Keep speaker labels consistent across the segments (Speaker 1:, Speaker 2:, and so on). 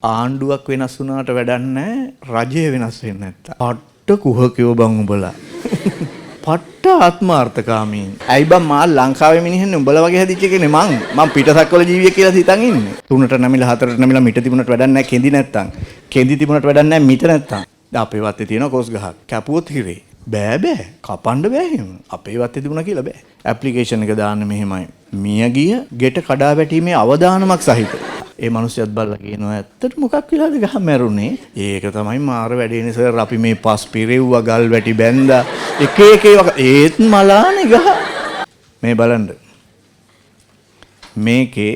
Speaker 1: ආණ්ඩුවක් වෙනස් වුණාට වැඩක් නැහැ රජය වෙනස් වෙන්නේ නැත්තම්. පට්ට කුහකයෝ බං උඹලා. පට්ට ආත්මාර්ථකාමීන්. ඇයි බං මා ලංකාවේ මිනිහෙන්නේ උඹලා වගේ හැදිච්ච එකනේ මං පිටසක්වල ජීවියෙක් කියලා හිතන් ඉන්නේ. 3ට නැමිලා 4ට නැමිලා මිට තිබුණට වැඩක් නැහැ කෙඳි නැත්තම්. කෙඳි තිබුණට වැඩක් නැහැ මිට නැත්තම්. දැන් අපේ වත්තේ තියෙන කොස් ගහක්. කැපුවොත් හිරේ. බෑ කපන්න බෑ එහෙම. අපේ වත්තේ තිබුණා කියලා බෑ. ඇප්ලිකේෂන් එක දාන්න මෙහෙමයි. මිය ගිය ගෙට කඩා වැටීමේ අවදානමක් සහිත. ඒ මිනිස්සුත් බල්ලා කියනවා ඇත්තට මොකක් වෙලාද ගහ මැරුනේ? ඒක තමයි මාර වැඩේනේ සර්. අපි මේ පස් පිරෙව්වා ගල් වැටි බැන්දා. එක ඒත් මලානේ ගහ. මේ බලන්න. මේකේ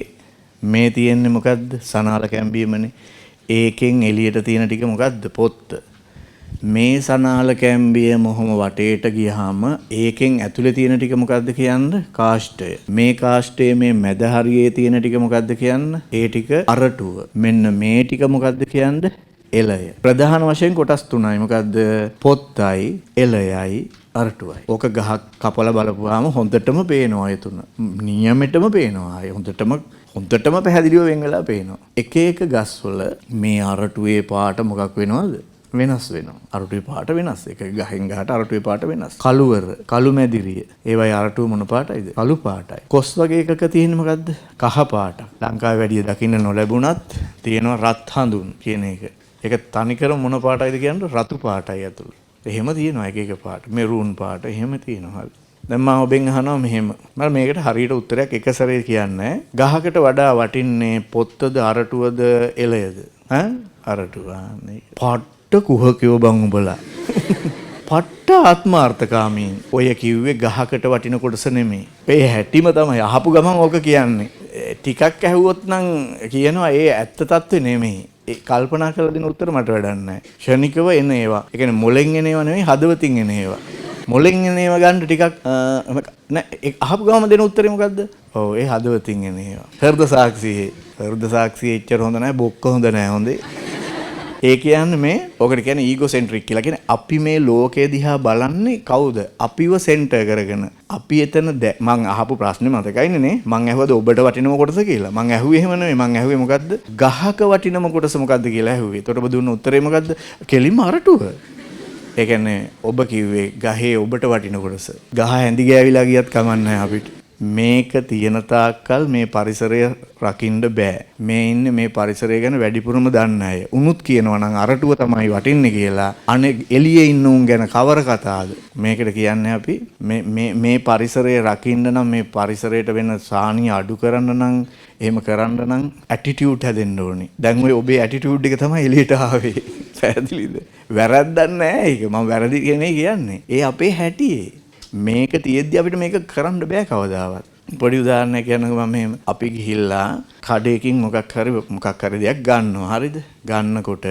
Speaker 1: මේ තියෙන්නේ මොකද්ද? සනාල කැම්බීමනේ. ඒකෙන් එළියට තියෙන ටික මොකද්ද? පොත්ත. මේ සනාල කැම්බිය මොහොම වටේට ගියාම ඒකෙන් ඇතුලේ තියෙන ටික මොකද්ද කියන්න? කාෂ්ඨය. මේ කාෂ්ඨයේ මේ මැද හරියේ තියෙන ටික මොකද්ද කියන්න? ඒ ටික අරටුව. මෙන්න මේ ටික මොකද්ද කියන්න? එළය. ප්‍රධාන වශයෙන් කොටස් තුනයි. මොකද්ද? පොත්තයි, එළයයි, අරටුවයි. ඕක ගහක් කපලා බලපුවාම හොඳටම පේනවා ඒ තුන. නියමෙටම පේනවා. ඒ හොඳටම පැහැදිලිව වෙන් වෙලා පේනවා. එක එක ගස්වල මේ අරටුවේ පාට මොකක් වෙනවද? වෙනස් වෙනවා. අරටුවේ පාට වෙනස්. එක ගහෙන් ගහට අරටුවේ පාට වෙනස්. කළුවර, කළු මැදිරිය. ඒවයි අරටුව මොන පාටයිද? කළු පාටයි. කොස් වගේ එකක තියෙන්නේ මොකද්ද? කහ පාට. ලංකාවේ වැඩිය දකින්න නොලැබුණත් තියෙනවා රත් හඳුන් කියන එක. ඒක තනිකර මොන පාටයිද කියන්නේ? රතු පාටයි ඇතුළේ. එහෙම තියෙනවා එක එක පාට. මෙරූන් පාට එහෙම තියෙනවා. දැන් මම ඔබෙන් අහනවා මෙහෙම. මම මේකට හරියට උත්තරයක් එක සැරේ කියන්නේ. ගහකට වඩා වටින්නේ පොත්තද අරටුවද එළයද? අරටුවනේ. කුහකයෝ බං උඹලා. පට්ට ආත්මාර්ථකාමීන්. ඔය කිව්වේ ගහකට වටින කොටස නෙමෙයි. ඒ හැටිම තමයි අහපු ගමන් ඕක කියන්නේ. ටිකක් ඇහුවොත් නම් කියනවා ඒ ඇත්ත తත්වේ නෙමෙයි. ඒ කල්පනා කරලා දෙන උත්තර මට වැඩක් නැහැ. ක්ෂණිකව එන ඒවා. ඒ කියන්නේ මොලෙන් එන ඒවා නෙමෙයි හදවතින් එන ඒවා. මොලෙන් එන ඒවා ගන්න ටිකක් නෑ අහපු ගමන් දෙන උත්තරේ මොකද්ද? ඔව් ඒ හදවතින් එන ඒවා. හෘද සාක්ෂියේ එච්චර හොඳ නැහැ බොක්ක හොඳ නැහැ හොඳේ. ඒ කියන්නේ මේ ඔකට කියන්නේ ඊගෝසෙන්ට්‍රික් කියලා. කියන්නේ අපි මේ ලෝකය දිහා බලන්නේ කවුද? අපිව සෙන්ටර් කරගෙන. අපි එතන මං අහපු ප්‍රශ්නේ මතකයිනේ නේ. මං ඇහුවද ඔබට වටිනම කොටස කියලා. මං ඇහුවේ එහෙම නෙමෙයි. මං ඇහුවේ මොකද්ද? ගහක වටිනම කොටස මොකද්ද කියලා ඇහුවේ. එතකොට ඔබ දුන්න උත්තරේ මොකද්ද? කෙලින්ම අරටුව. ඒ කියන්නේ ඔබ කිව්වේ ගහේ ඔබට වටින කොටස. ගහ හැඳි ගෑවිලා ගියත් කමන්නේ අපිට. මේක තියෙන තාක්කල් මේ පරිසරය රකින්න බෑ. මේ ඉන්නේ මේ පරිසරය ගැන වැඩිපුරම දන්න අය. උනුත් කියනවා නම් අරටුව තමයි වටින්නේ කියලා. අනේ එළියේ ඉන්න උන් ගැන කවර කතාවද? මේකට කියන්නේ අපි මේ පරිසරය රකින්න නම් මේ පරිසරයට වෙන සානිය අඩු කරන්න නම් එහෙම කරන්න නම් ඇටිටියුඩ් හැදෙන්න ඕනේ. දැන් ඔය ඔබේ ඇටිටියුඩ් එක තමයි එළියට ආවේ. පැහැදිලිද? වැරද්දක් නෑ ඒක. මම වැරදි කියන්නේ. ඒ අපේ හැටියේ. මේක තියෙද්දි අපිට මේක කරන්න බෑ කවදාවත්. පොඩි උදාහරණයක් කියන්නකෝ මම මෙහෙම. අපි ගිහිල්ලා කඩේකින් මොකක් හරි දෙයක් ගන්නවා. හරිද? ගන්නකොට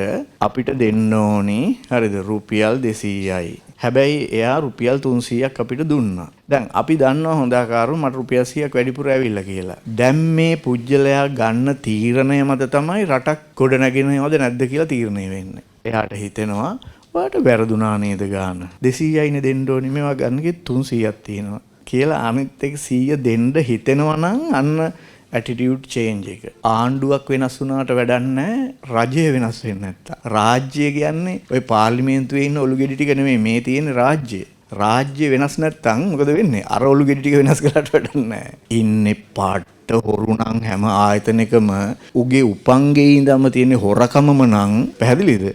Speaker 1: අපිට දෙන්න ඕනි හරිද? රුපියල් 200යි. හැබැයි එයා රුපියල් 300ක් අපිට දුන්නා. දැන් අපි දන්නවා හොඳාකාරව මට රුපියල් 100ක් වැඩිපුර ඇවිල්ලා කියලා. දැන් මේ පුජ්‍යලයා ගන්න තීරණය මත තමයි රටක් ගොඩ නැගෙනවද නැද්ද කියලා තීරණය වෙන්නේ. එයාට හිතෙනවා ඔයාට වැරදුනා නේද ගාන 200යිනේ දෙන්න ඕනේ මේවා ගන්නකෙ 300ක් තියෙනවා කියලා අනිත් එක 100 දෙන්න හිතෙනවා නම් අන්න ඇටිටියුඩ් චේන්ජ් එක. ආණ්ඩුවක් වෙනස් වුණාට වැඩක් නැහැ රජය වෙනස් වෙන්නේ නැත්තම්. රාජ්‍ය කියන්නේ ওই පාර්ලිමේන්තුවේ ඉන්න ඔලු ගෙඩි ටික නෙමෙයි මේ තියෙන රාජ්‍ය. රාජ්‍ය වෙනස් නැත්තම් මොකද වෙන්නේ? අර ඔලු ගෙඩි ටික වෙනස් කරලාට වැඩක් නැහැ. ඉන්නේ පාට හොරු නම් හැම ආයතනයකම උගේ උපංගේ ඉඳන්ම තියෙන හොරකමම නම් පැහැදිලිද?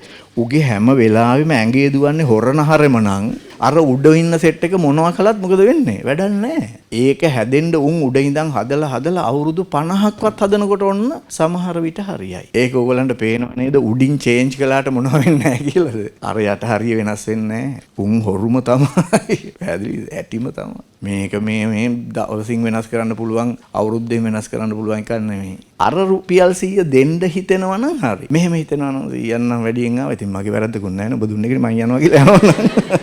Speaker 1: උගේ හැම වෙලාවෙම ඇඟේ දුවන්නේ හොරනහරම නම් අර උඩ ඉන්න සෙට් එක මොනවා කළත් මොකද වෙන්නේ? වැඩක් නැහැ. ඒක හැදෙන්න උන් උඩ ඉඳන් හදලා අවුරුදු 50ක්වත් හදනකොට ඔන්න සමහර විට හරියයි. ඒක ඕගලන්ට පේනව නේද? උඩින් චේන්ජ් කළාට මොනව වෙන්නේ නැහැ කියලාද? අර යට හරිය වෙනස් වෙන්නේ නැහැ. උන් හොරුම තමයි. පැහැදිලිද? ඇටිම තමයි. මේක මේ දවසින් වෙනස් කරන්න පුළුවන් අවුරුද්දෙන් වෙනස් කරන්න පුළුවන් එකක් නෙමෙයි. අර රුපියල් 100 දෙන්න හිතෙනවා නම් හරි. මෙහෙම හිතෙනවා නම් යන්නම් වැඩියෙන් ආවා. ඉතින් මගේ වැරද්දකුත් නැහැ නේ. ඔබ දුන්නේ කියලා මං යනවා කියලා යනවා.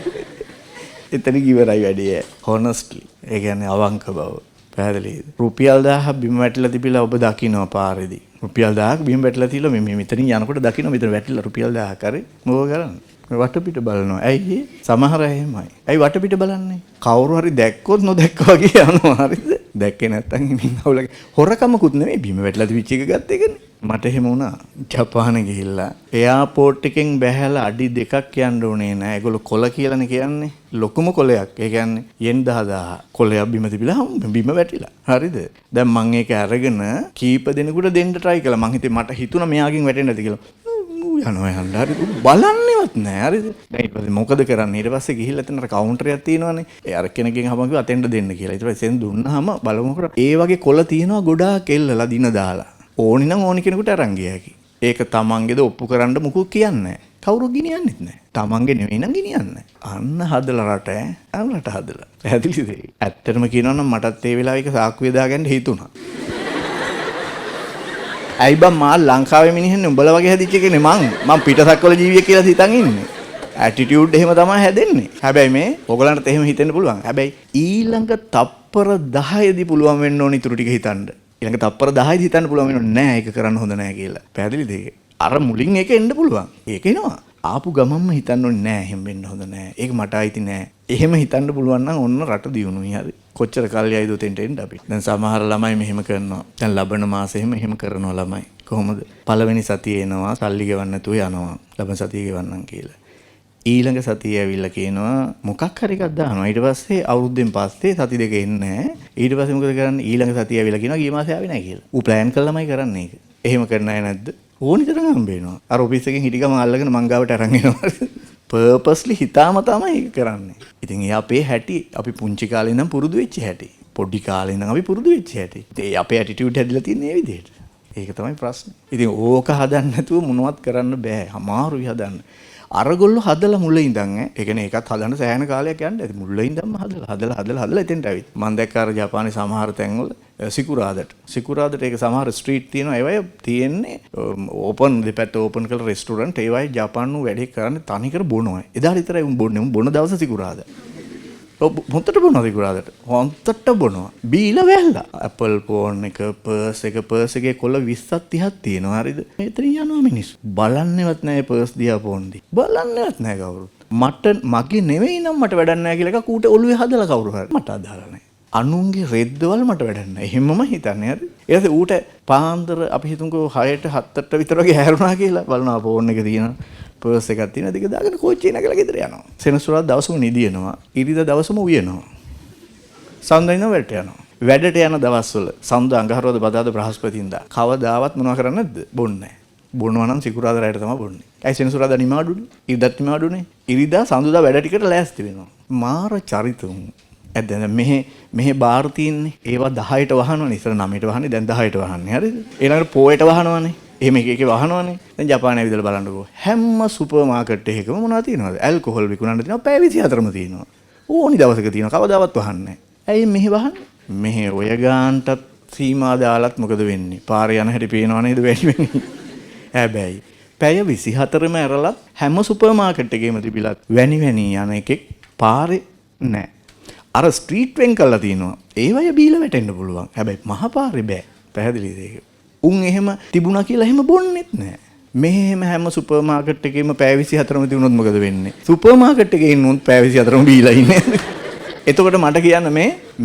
Speaker 1: එතන ඉවරයි වැඩේ. honestly. ඒ කියන්නේ අවංක බව. පැහැදිලිද? රුපියල් 1000ක් බිම වැටිලා තිබිලා ඔබ දකින්නවා පාරේදී. රුපියල් 1000ක් බිම වැටිලා තියලා මේ මෙතනින් යනකොට දකින්න මෙතන වැටිලා රුපියල් 1000ක් හරි මොකද කරන්නේ? වටපිට බලනවා. ඇයි සමහර අය එහෙමයි. ඇයි වටපිට බලන්නේ? කවුරු හරි දැක්කොත් නොදැක්කා වගේ යනවා. හරිද? දැක්කේ නැත්තම් ඉතින් අවුලක හොරකමකුත් නෙමෙයි බිම වැටලා තිබිච්ච එක ගත්ත එකනේ. මට එහෙම වුණා. ජපානේ ගිහිල්ලා එයාපෝට් එකෙන් බැහැලා අඩි 2ක් යන්න උනේ නෑ. ඒගොල්ලෝ කොළ කියලානේ කියන්නේ. ලොකුම කොළයක්. ඒ කියන්නේ යෙන් 10000 කොළයක් බිම තිබිලා බිම වැටිලා. හරිද? දැන් මම ඒක අරගෙන කීප දෙනෙකුට දෙන්න try කළා. මං හිතේ මට හිතුණා මෙයාගෙන් වැටෙන්නේ නැති කියලා. යනවා යන්න හරි බලන්නේවත් නෑ හරිද දැන් ඊට පස්සේ මොකද කරන්නේ ඊට පස්සේ ගිහිල්ලා එතන කවුන්ටරයක් තියෙනවානේ ඒ අර කෙනකින් අහම කිව්වා අතෙන්ට දෙන්න කියලා ඊට පස්සේ සෙන් දුන්නාම බලමු කර ඒ වගේ කොළ තියෙනවා ගොඩාක් එල්ලලා දින දාලා ඕනි නම් ඕනි කෙනෙකුට අරන් ගියාකි ඒක තමන්ගේද ඔප්පු කරන්න මුකුත් කියන්නේ කවුරු ගිනියන්නෙත් නෑ තමන්ගේ නෙවෙයි නම් ගිනියන්නේ අන්න හදලා රට අන්නට හදලා පැහැදිලිද ඇත්තටම කියනවා නම් මටත් ඒ වෙලාවේ ඒක සාක්කුවේ දාගන්න හිතුණා ඇයි බං මා ලංකාවේ මිනිහෙන්නේ උඹලා වගේ හැදිච්ච එකනේ මං පිටසක්වල ජීවියෙක් කියලා හිතන් ඉන්නේ. ඇටිටියුඩ් එහෙම තමයි හැදෙන්නේ. හැබැයි මේ ඔයගලන්ට එහෙම හිතෙන්න පුළුවන්. හැබැයි ඊළඟ තප්පර 10 දී පුළුවන් වෙන්න ඕන ඉතුරු ටික හිතන්න. ඊළඟ තප්පර 10 දී හිතන්න පුළුවන් වෙන්නේ නෑ ඒක කරන්න හොඳ නෑ කියලා. පැහැදිලිද ඒක? අර මුලින් ඒක එන්න පුළුවන්. ඒක එනවා. ආපු ගමන්ම හිතන්න ඕනේ නෑ එහෙම වෙන්න හොඳ නෑ. ඒක මට අයිති නෑ. එහෙම හිතන්න පුළුවන් නම් ඔන්න රට දියුණුවයි හරි. කොච්චර කල් යයිද උතෙන්ට එන්න අපි. දැන් සමහර ළමයි මෙහෙම කරනවා. දැන් ලබන මාසෙ එහෙම කරනවා ළමයි. කොහොමද? පළවෙනි සතියේ එනවා සල්ලි ගෙවන්න නැතුව යනවා. ලබන සතියේ ගෙවන්නම් කියලා. ඊළඟ සතියේ ඇවිල්ලා කියනවා මොකක් හරි එකක් දානවා. ඊට පස්සේ අවුරුද්දෙන් පස්සේ සති දෙක එන්නේ නැහැ. ඊට පස්සේ මොකද කරන්නේ? ඊළඟ සතියේ ඇවිල්ලා කියනවා ගිය මාසේ ආවේ නැහැ කියලා. ඌ ප්ලෑන් කළාමයි කරන්නේ ඒක. එහෙම කරන්න අය නැද්ද? ඕනි තරම් හම්බ වෙනවා. අර ඔෆිස් එකෙන් හිටිගම අල්ලගෙන මං ගාවට අරන් එනවා. පර්පස්ලි හිතාම තමයි ඒක කරන්නේ. ඉතින් ඒ අපේ හැටි අපි පුංචි කාලේ ඉඳන් පුරුදු වෙච්ච හැටි. පොඩි කාලේ ඉඳන් අපි පුරුදු වෙච්ච හැටි. ඉතින් අපේ ඇටිටියුඩ් හැදිලා තියෙන්නේ මේ විදිහට. ඒක තමයි ප්‍රශ්නේ. ඉතින් ඕක හදන්න නැතුව මොනවත් කරන්න බෑ. අමාරුයි හදන්න. අරගොල්ලෝ හදලා මුල ඉඳන් ඒ කියන්නේ ඒකත් හදන්න සෑහෙන කාලයක් යන්න ඇති. මුල ඉඳන්ම හදලා එතෙන්ට ඇවිත්. මම දැක්ක අර ජපානයේ සමහර තැන්වල සිකුරාදට ඒක සමහර ස්ට්‍රීට් තියෙනවා. ඒවයි තියෙන්නේ ඕපන් දෙපැත්ත ඕපන් කරලා රෙස්ටුරන්ට් ඒවයි ජපානු වැඩේ කරන්නේ තනිකර බොනවා. එදාට විතරයි උන් බොන්නේ. උන් බොන දවස් සිකුරාදා. හොන්තට බොනවා සිකුරාදට. හොන්තට බොනවා. බීලා වැල්ලා. ඇපල් ෆෝන් එක පර්ස් එකේ කොළ 20ක් 30ක් තියෙනවා. හරිද? මෙතන යනවා මිනිස්සු. බලන්නේවත් නැහැ පර්ස් දිහා ෆෝන්දී. බලන්නේවත් නැහැ කවුරුත්. මගේ නෙවෙයි නම් මට වැඩක් නැහැ කියලා එකක් ඌට ඔළුවේ හදලා කවුරු හරි. මට අදාළ නැහැ. අනුන්ගේ රෙද්දවල මට වැඩක් නැහැ. එහෙමම හිතන්නේ හරි. ඊට පස්සේ ඌට පාන්දර අපි හිතමුකෝ 6ට 7ට විතර වගේ හැරුණා කියලා බලනවා ෆෝන් එක තියෙනවා. පර්ස් එකක් තියෙන දෙක දාගෙන කෝච්චිය නැගලා ගෙදර යනවා. සෙනසුරාදා දවසම නිදිනවා. ඉරිදා දවසම උයනවා. සඳුදා වැඩට යනවා. වැඩට යන දවස්වල සඳුදා අඟහරුවාදා බදාදා බ්‍රහස්පතින්දා කවදාවත් මොනවා කරන්නේ නැද්ද? බොන්නේ නැහැ. බොනවා නම් සිකුරාදා රැයට තමයි බොන්නේ. ඇයි සෙනසුරාදා නිමාඩුනේ? ඉරිදාත් නිමාඩුනේ. ඉරිදා සඳුදා වැඩ ටිකට ලෑස්ති වෙනවා. මාර චරිතුන්. දැන් මෙහෙ බාර් තියෙන්නේ. ඒවා 10ට වහනවනේ. ඉතල 9ට වහන්නේ දැන් 10ට වහන්නේ. හරිද? ඊළඟට පොයට වහනවනේ. එහෙම එක වහනවනේ. දැන් ජපානයේ විදලා බලන්නකෝ. හැම සුපර් මාකට් එකකම මොනවද තියෙනවද? ඇල්කොහොල් විකුණන්න තියෙනවා. පැය 24ම තියෙනවා. ඕනි දවසක තියෙනවා. කවදාවත් වහන්නේ නැහැ. ඇයි මෙහෙ වහන්නේ? මෙහෙ ඔය ගාන්ටත් සීමා දාලත් මොකද වෙන්නේ? පාරේ යන හැටි පේනව නේද වැඩි වෙන්නේ? හැබැයි පැය 24ම ඇරලත් හැම සුපර් මාකට් එකේම තිබිලත් වැනි යන එකෙක් පාරේ නැහැ. අර ස්ට්‍රීට් වෙන් කරලා තියෙනවා. ඒවය බීලා වැටෙන්න පුළුවන්. හැබැයි මහ පාරේ බෑ. පැහැදිලිද ඒක? උන් එහෙම තිබුණා කියලා එහෙම බොන්නෙත් නෑ. මෙහෙම හැම සුපර් මාකට් එකේම පැය 24ම තිබුණොත් මොකද වෙන්නේ? සුපර් මාකට් එකේ ඉන්නොත් පැය 24ම බීලා ඉන්නේ. එතකොට මට කියන්න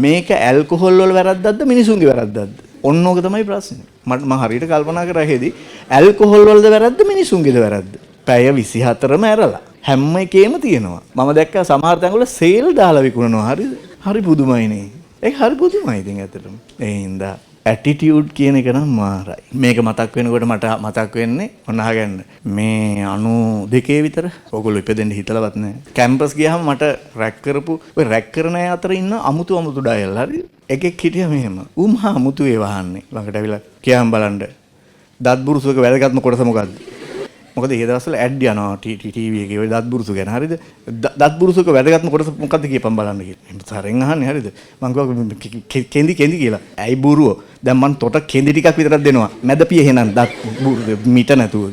Speaker 1: මේක ඇල්කොහොල් වල වැරද්දක්ද මිනිසුන්ගේ වැරද්දක්ද? ඔන්න ඕක තමයි ප්‍රශ්නේ. මම හරියට කල්පනා කරා හේදී ඇල්කොහොල් වලද වැරද්ද මිනිසුන්ගේද වැරද්ද? පැය 24ම ඇරලා හැම එකේම තියෙනවා. මම දැක්කා සමහර තැන්වල සේල් දාලා විකුණනවා. හරිද? හරි පුදුමයිනේ. ඒක හරි පුදුමයි ඉතින් ඇත්තටම. ඒ හින්දා ඇටිටියුඩ් කියන එක නම් මාරයි. මේක මතක් වෙනකොට මට මතක් වෙන්නේ ඔන්න අහගන්න. මේ 92 විතර ඔයගොල්ලෝ ඉපදෙන්න හිතලවත් නැහැ. කැම්පස් ගියාම මට රැක් කරපු ඔය රැක් කරන අය අතර ඉන්න අමුතු ඩයල් හරි. එකෙක් හිටියා මෙහෙම. ඌ මහා අමුතුවේ වහන්නේ. ළඟට ඇවිල්ලා කියන් බලන්න. දත් බුරුසුවක වැදගත්ම කොටස මොකද්ද? මොකද ඒ දවස්වල ඇඩ් යනවා ටීවී එකේ ඔය දත් බුරුසු ගැන හරිද? දත් බුරුසුක වැදගත්ම කොටස මොකද්ද කියපන් බලන්න කියලා. මම තරෙන් අහන්නේ හරිද? මං කිව්වා කෙන්දි කියලා. ඇයි බොරුව? දැන් මං තොට කෙන්දි ටිකක් විතරක් දෙනවා. මැදපිය එහෙනම් දත් මිට නැතුව.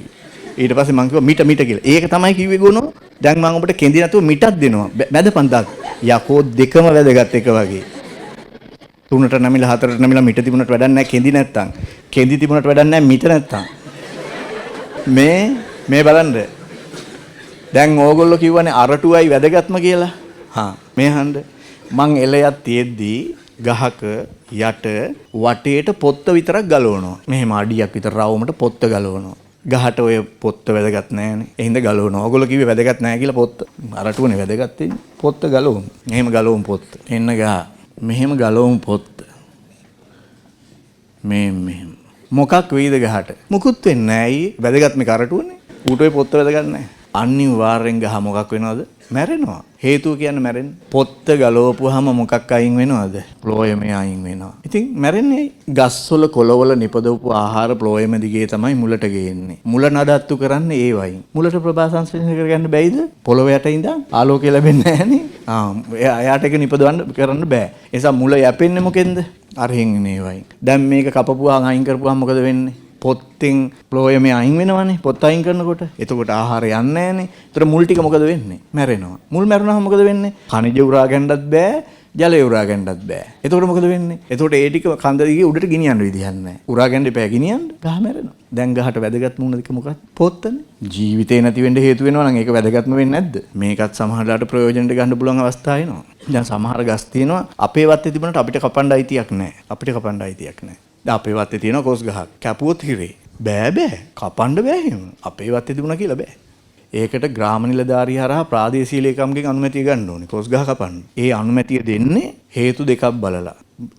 Speaker 1: ඊට පස්සේ මං කිව්වා මිට කියලා. ඒක තමයි කිව්වේ ගොනෝ. දැන් මං ඔබට කෙන්දි නැතුව මිටක් දෙනවා. මැදපන් දත්. යකෝ දෙකම වැදගත් එක වගේ. 3ට නැමිලා 4ට නැමිලා මිට තිබුණට වැඩක් නැහැ කෙන්දි නැත්තම්. කෙන්දි තිබුණට වැඩක් නැහැ මිට නැත්තම්. මේ බලන්න දැන් ඕගොල්ලෝ කිව්වනේ අරටුවයි වැදගත්ම කියලා. හා මේ හන්ද මං එලයක් තියෙද්දී ගහක යට වටේට පොත්ත විතරක් ගලවනවා. මෙහෙම අඩියක් විතර රවුමට පොත්ත ගලවනවා. ගහට ඔය පොත්ත වැදගත් නැහැනේ. ඒ හින්දා ගලවනවා. ඕගොල්ලෝ කිව්වේ වැදගත් නැහැ කියලා පොත්ත. අරටුවනේ වැදගත් වෙන්නේ. පොත්ත ගලවමු. මෙහෙම ගලවමු පොත්ත. එන්න ගහ. මෙහෙම ගලවමු පොත්ත. මෙහෙම. මොකක් වෙයිද ගහට? මුකුත් වෙන්නේ නැහැ. අයියේ වැදගත් මේ කරටුවනේ. ඌට ඔය පොත්ත වැදගත් නැහැ. අනිවාර්යෙන් ගහ මොකක් වෙනවද? මැරෙනවා. හේතුව කියන්නේ මැරෙන්න. පොත්ත ගලවපුවාම මොකක් අයින් වෙනවද? ෆ්ලෝයමේ අයින් වෙනවා. ඉතින් මැරෙන්නේ ගස්වල කොළවල නිපදවපු ආහාර ෆ්ලෝයම දිගේ තමයි මුලට ගේන්නේ. මුල නඩත්තු කරන්නේ ඒ වයින්. මුලට ප්‍රභා සංශ්ලේෂණය කරගන්න බැයිද? පොළොව යට ඉඳන් ආලෝකය ලැබෙන්නේ නැහනේ. එයාට ඒක නිපදවන්න කරන්න බෑ. ඒ නිසා මුල යැපෙන්නේ මොකෙන්ද? අරහෙන් නේ වයින්. දැන් මේක කපපුවාම අයින් කරපුවාම මොකද වෙන්නේ? පොත්තෙන් ෆ්ලෝයමේ අයින් වෙනවනේ. පොත් අයින් කරනකොට. එතකොට ආහාරය යන්නේ නැහනේ. ඒතර මුල් ටික මොකද වෙන්නේ? මැරෙනවා. මුල් මැරුණාම මොකද වෙන්නේ? khනිජ උරා ගන්නත් බෑ. ජලය උරා ගන්නත් බෑ. එතකොට මොකද වෙන්නේ? එතකොට ඒ ටික කන්ද දිගේ උඩට ගෙනියන්න විදිහක් නැහැ. උරා ගන්න එපා ගෙනියන්න. ගහ මැරෙනවා. දැන් ගහට වැදගත් මුණ දෙක මොකක්ද? පොත්තනේ. ජීවිතේ නැති වෙන්න හේතු වෙනවා නම් ඒක වැදගත්ම වෙන්නේ නැද්ද? මේකත් සමහරලාට ප්‍රයෝජනෙට ගන්න පුළුවන් අවස්ථා එනවා. දැන් සමහර ගස් තියෙනවා අපේ වත්තේ තිබුණාට අපිට කපන්න අයිතියක් නැහැ. අපිට කපන්න අයිතියක් නැහැ. දැන් අපේ වත්තේ තියෙනවා කොස් ගහක්. කැපුවොත් හිරේ. බෑ කපන්න බෑ එහෙම. අපේ වත්තේ තිබුණා කියලා බෑ. ඒකට ග්‍රාම නිලධාරී හරහා ප්‍රාදේශීය ලේකම්ගෙන් අනුමැතිය ගන්න ඕනේ. කොස් ගහ කපන්න. ඒ අනුමැතිය දෙන්නේ හේතු දෙකක් බලලා.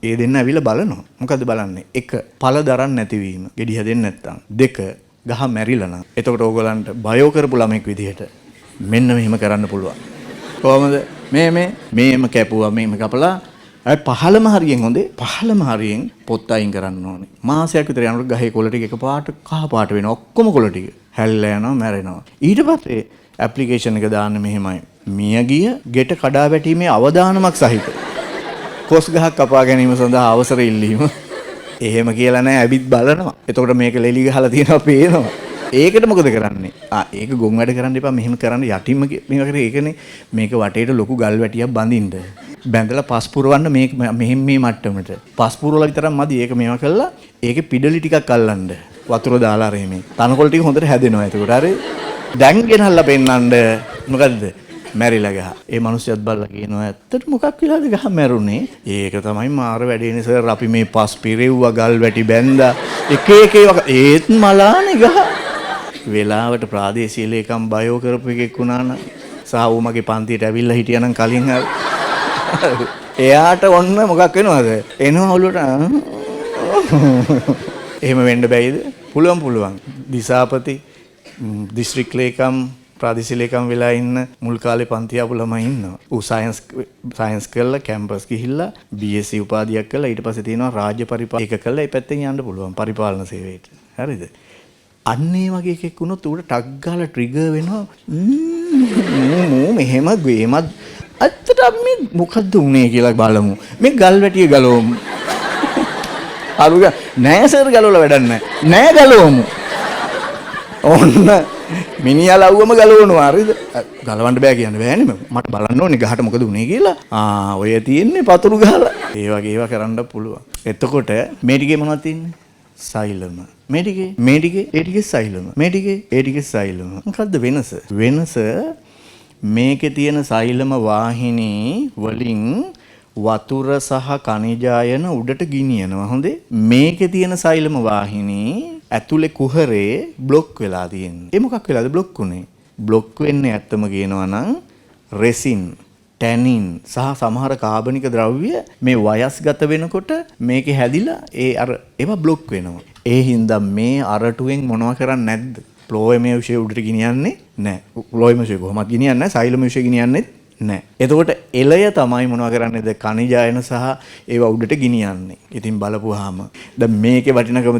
Speaker 1: ඒ දෙන්න ඇවිල්ලා බලනවා. මොකද්ද බලන්නේ? 1. පළ දරන්න නැතිවීම. ගෙඩි හැදෙන්නේ නැත්තම්. 2. ගහ මැරිලා නම්. එතකොට ඕගොල්ලන්ට බයෝ කරපු ළමෙක් විදිහට මෙන්න මෙහෙම කරන්න පුළුවන්. කොහමද? මේම කැපුවා මේම කපලා අය 15ම හරියෙන් හොඳේ 15ම හරියෙන් පොත් අයින් කරන්න ඕනේ. මාසයක් විතර යනකොට ගහේ කොළ ටික එකපාරට කහ පාට වෙනවා. ඔක්කොම කොළ ටික හැල්ලා යනවා මැරෙනවා. ඊට පස්සේ ඇප්ලිකේෂන් එක දාන්න මෙහෙමයි. මියගිය ගෙට කඩා වැටීමේ අවදානමක් සහිත කොස් ගහක් කපා ගැනීම සඳහා අවසර ඉල්ලීම. එහෙම කියලා නෑ ඇවිත් බලනවා. එතකොට මේක ලෙලි ගහලා තියෙනවා පේනවා. ඒකට මොකද කරන්නේ? ඒක ගොන් වැඩ කරන්න එපා. මෙහෙම කරන්න යටින්ම මේක කරේ ඒකනේ මේක වටේට ලොකු ගල් වැටියක් බඳින්න. බැඳලා පස් පුරවන්න මේ මෙහෙම මේ මට්ටමට. පස් පුරවලා විතරක් මදි. ඒක මේවා කළා. ඒකේ පිඩලි ටිකක් අල්ලන්න. වතුර දාලා රෙමේ. තනකොළ ටික හොඳට හැදෙනවා. එතකොට හරි. දැන් ගෙනල්ලා පෙන්නන්න මොකද්ද? මැරිලා ගහ. ඒ මිනිස්සුත් බලලා කියනවා ඇත්තට මොකක් වෙලාද ගහ මැරුනේ? ඒක තමයි මාර වැඩේනේ සර්. අපි මේ පස් පිරෙව්වා ගල් වැටි බැඳා. එක ඒවා ඒත් මලානේ ගහ. වෙලාවට ප්‍රාදේශීය ලේකම් බයෝ කරපු එකෙක් වුණා නම් සහ ඌ මගේ පන්තියට ඇවිල්ලා හිටියානම් කලින් හරි එයාට ඔන්න මොකක් වෙනවද? එනවා ඔළුවට. එහෙම වෙන්න බැයිද? පුළුවන්. දිසාපති දිස්ත්‍රික් ලේකම් ප්‍රාදේශීය ලේකම් වෙලා ඉන්න මුල් කාලේ පන්ති ආපු ළමයි ඉන්නවා. ඌ සයන්ස් කරලා කැම්පස් ගිහිල්ලා BSc උපාධියක් කරලා ඊට පස්සේ තියෙනවා රාජ්‍ය පරිපාලන එක කරලා ඒ පැත්තෙන් යන්න පුළුවන් පරිපාලන සේවයට. හරිද? අන්න ඒ වගේ එකෙක් වුණොත් ඌට ටක් ගාලා ට්‍රිගර් වෙනවා. මෙහෙම ගේමත් ඇත්තට අපි මේ මොකද්ද උනේ කියලා බලමු. මේ ගල් වැටිය ගලවමු. අරුග නෑ සර් ගලවලා වැඩක් නෑ. නෑ ගලවමු. ඔන්න මිනිහා ලව්වම ගලවනවා. හරිද? ගලවන්න බෑ කියන්න බෑනේ. මට බලන්න ඕනේ ගහට මොකද උනේ කියලා. ඔය තියෙන්නේ පතුරු ගහලා. ඒ වගේ ඒවා කරන්න පුළුවන්. එතකොට මේ ටිකේ මොනවද තියෙන්නේ? සෛලම. මේ ටිකේ සෛලම. මේ ටිකේ සෛලම. මොකද්ද වෙනස? මේකේ තියෙන සෛලම වාහිනී වලින් වතුර සහ khනිජායන උඩට ගිනියනවා. හොඳේ. මේකේ තියෙන සෛලම වාහිනී ඇතුලේ කුහරේ બ્લોක් වෙලා තියෙන්නේ. ඒ මොකක් වෙලාද બ્લોක් උනේ? બ્લોක් වෙන්නේ ඇත්තම කියනවා නම් රෙසින්, ටැනින් සහ සමහර කාබනික ද්‍රව්‍ය මේ වයස්ගත වෙනකොට මේකේ හැදිලා ඒවා બ્લોක් වෙනවා. ඒ හින්දා මේ අරටුවෙන් මොනව කරන්නේ නැද්ද? ෆ්ලෝයමේ විශේෂ උඩට ගෙනියන්නේ නැහැ. ෆ්ලෝයමේ විශේෂ කොහොමද ගෙනියන්නේ නැහැ. සෛලමේ විශේෂ ගෙනියන්නේ නැහැ. එතකොට එළය තමයි මොනවා කරන්නේද? khනිජායන සහ ඒවා උඩට ගෙනියන්නේ. ඉතින් බලපුවාම දැන් මේකේ වටිනකම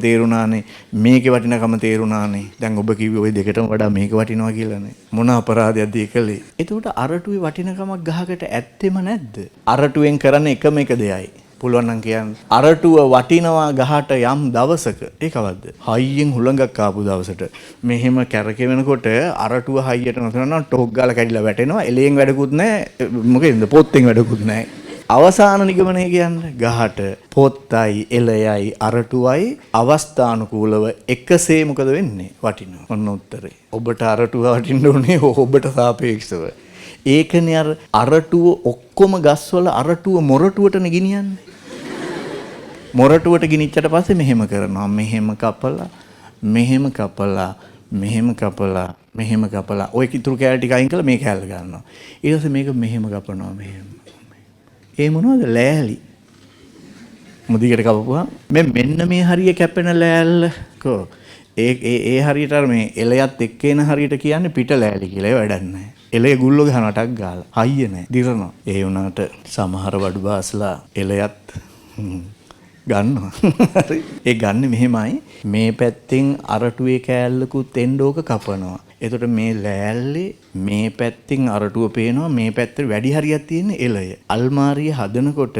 Speaker 1: තේරුණානේ. දැන් ඔබ කිව්වේ ওই දෙකටම වඩා මේක වටිනවා කියලානේ. මොන අපරාධයක්ද ඒ කළේ? එතකොට අරටුවේ වටිනකමක් ගහකට ඇත්තෙම නැද්ද? අරටුවෙන් කරන එකම එක දෙයයි. පුළුවන් නම් කියන්න. අරටුව වටිනවා ගහට යම් දවසක. ඒකවත්ද? හයියෙන් හුළඟක් ආපු දවසට මෙහෙම කැරකෙනකොට අරටුව හයියට නොතනනම් ටොක් ගාලා කැඩිලා වැටෙනවා. එලෙන් වැඩකුත් නැහැ. මොකෙන්ද? පොත්තෙන් වැඩකුත් නැහැ. අවසාන නිගමනය කියන්නේ ගහට පොත්තයි එළයයි අරටුවයි අවස්ථානුකූලව එකසේ මොකද වෙන්නේ? වටිනවා. ඔන්න උත්තරේ. ඔබට අරටුව වටින්න උනේ ඔබට සාපේක්ෂව. ඒකනේ අරටුව ඔක්කොම ගස්වල අරටුව මොරටුවටනේ ගෙනියන්නේ. මොරටුවට ගෙනිච්චට පස්සේ මෙහෙම කරනවා. මෙහෙම කපලා, මෙහෙම කපලා, මෙහෙම කපලා, මෙහෙම කපලා. ඔය කිතුරු කෑල්ල ටික අයින් කරලා මේ කෑල්ල ගන්නවා. ඊට පස්සේ මේක මෙහෙම කපනවා මෙහෙම. ඒ මොනවද? ලෑලි. මුදිකට කපපුවා මෙන්න මේ හරිය කැපෙන ලෑල්ල කෝ ඒ හරියට මේ එලයත් එක්ක එන හරියට කියන්නේ පිට ලෑලි කියලා. ඒ වැඩක් නැහැ. එලේ ගුල්ල ගහනවා ටක් ගාලා. හයිය නැහැ. දිරනවා. ඒ වුණාට සමහර වඩු බාස්ලා එලයත් ගන්නවා. ඒ ගන්න මෙහෙමයි. මේ පැත්තෙන් අරටුවේ කෑල්ලකුත් එන්න ඕක කපනවා. එතකොට මේ ලෑල්ලේ මේ පැත්තෙන් අරටුව පේනවා, මේ පැත්තේ වැඩි හරියක් තියෙන එළය. අල්මාරිය හදනකොට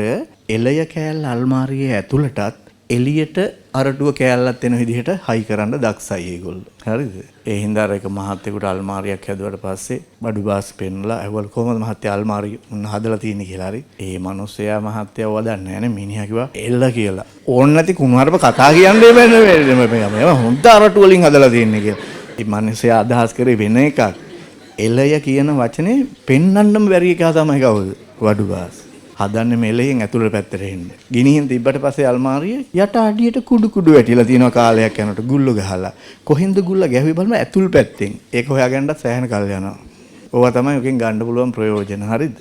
Speaker 1: එළය කෑල්ල අල්මාරියේ ඇතුළටත් එළියට අරටුව කෑල්ලත් එන විදිහට හයි කරන්න දක්සයි ඒගොල්ලෝ. හරිද? ඒ හින්දා අර එක මහත්තයෙකුට අල්මාරියක් හැදුවට පස්සේ බඩු බාස් පෙන්නලා ඇහුවල් කොහොමද මහත්තයා අල්මාරිය හදලා තියෙන්නේ කියලා. හරි. ඒ මිනිස්සයා මහත්තයා වදන්නේ නැහැ නේ. මිනිහා කිව්වා එල්ල කියලා. ඕන නැති කුණුහරුප කතා කියන්නේ බෑ. හොඳ අරටුව වලින් හදලා තියෙන්නේ කියලා. ඉතින් මිනිස්සයා අදහස් කරේ වෙන එකක්. එළය කියන වචනේ පෙන්වන්නම බැරි එකා තමයි කවුද? වඩු බාස්. හදන්නේ මෙලෙන් ඇතුළට පැත්තට එන්න. ගිනිහින් තිබ්බට පස්සේ අල්මාරිය යට අඩියට කුඩු කුඩු වැටිලා තියෙනවා කාලයක් යනකොට ගුල්ල ගහලා. කොහෙන්ද ගුල්ල ගැහුවේ බලන්න ඇතුල් පැත්තෙන්. ඒක හොයාගන්නත් සෑහෙන කල් යනවා. ඕවා තමයි ඔකෙන් ගන්න පුළුවන් ප්‍රයෝජන. හරිද?